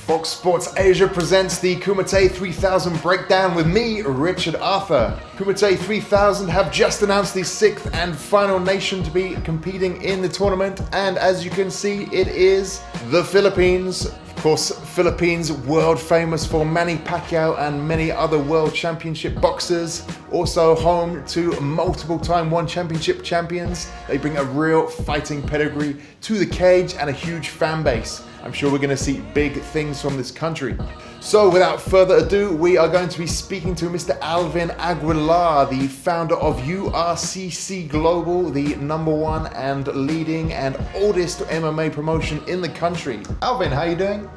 Fox Sports Asia presents the Kumite 3000 breakdown with me, Richard Arthur. Kumite 3000 have just announced the 6th and final nation to be competing in the tournament, and as you can see, it is the Philippines. Of course, Philippines, world famous for Manny Pacquiao and many other world championship boxers. Also home to multiple time one championship champions. They bring a real fighting pedigree to the cage and a huge fan base. I'm sure we're going to see big things from this country. So without further ado, we are going to be speaking to Mr. Alvin Aguilar, the founder of URCC Global, the #1 and leading and oldest MMA promotion in the country. Alvin, how are you doing?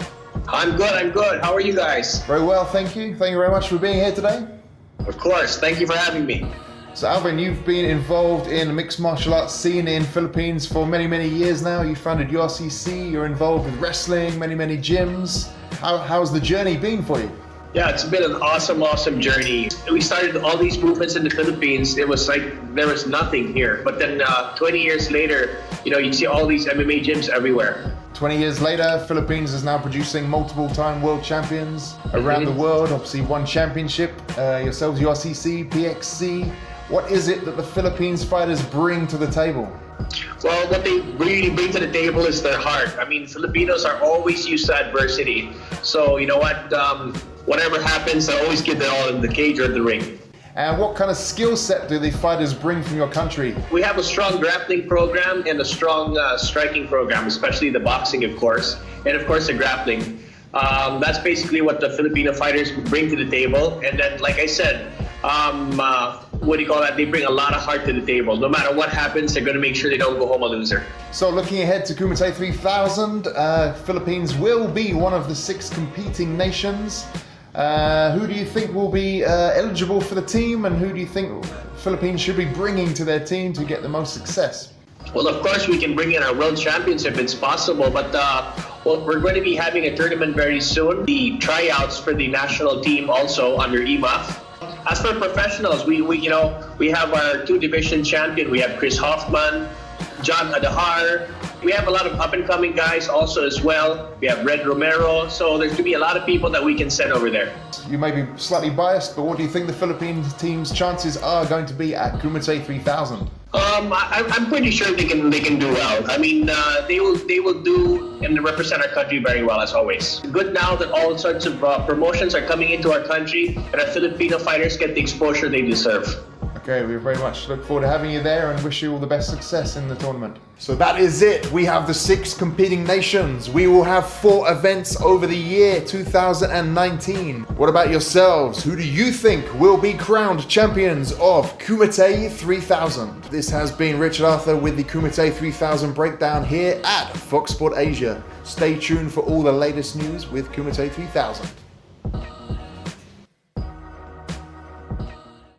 I'm good. How are you guys? Very well, thank you. Thank you very much for being here today. Of course. Thank you for having me. So Alvin, you've been involved in the mixed martial arts scene in Philippines for many years now. You founded URCC, you're involved with wrestling, many gyms. How's the journey been for you? Yeah, it's been an awesome journey. We started all these movements in the Philippines. It was like there was nothing here. But then 20 years later, you see all these MMA gyms everywhere. 20 years later, Philippines is now producing multiple time world champions around the world. Obviously one championship, yourselves, URCC, PXC. What is it that the Philippines fighters bring to the table? Well, what they really bring to the table is their heart. I mean, Filipinos are always used to adversity. So, you know what? Whatever happens, they always give it all in the cage or the ring. And what kind of skill set do the fighters bring from your country? We have a strong grappling program and a strong striking program, especially the boxing, of course, and of course the grappling. That's basically what the Filipino fighters bring to the table. And then, like I said, they bring a lot of heart to the table. No matter what happens, they're going to make sure they don't go home a loser. So looking ahead to Kumite 3000, Philippines will be one of the 6 competing nations. Who do you think will be eligible for the team, and who do you think Philippines should be bringing to their team to get the most success? Well, of course, we can bring in our world champions if it's possible, but we're going to be having a tournament very soon. The tryouts for the national team also under EMAF. As for professionals, we have our 2-division champion. We have Chris Hoffman, John Adahar. We have a lot of up-and-coming guys also as well. We have Red Romero. So there's going to be a lot of people that we can send over there. You may be slightly biased, but what do you think the Philippine team's chances are going to be at Kumite 3000? I'm pretty sure they can do well. I mean, they will do and represent our country very well, as always. Good now that all sorts of promotions are coming into our country, and our Filipino fighters get the exposure they deserve. Okay, we very much look forward to having you there and wish you all the best success in the tournament. So that is it. We have the 6 competing nations. We will have 4 events over the year 2019. What about yourselves? Who do you think will be crowned champions of Kumite 3000? This has been Richard Arthur with the Kumite 3000 breakdown here at Fox Sport Asia. Stay tuned for all the latest news with Kumite 3000.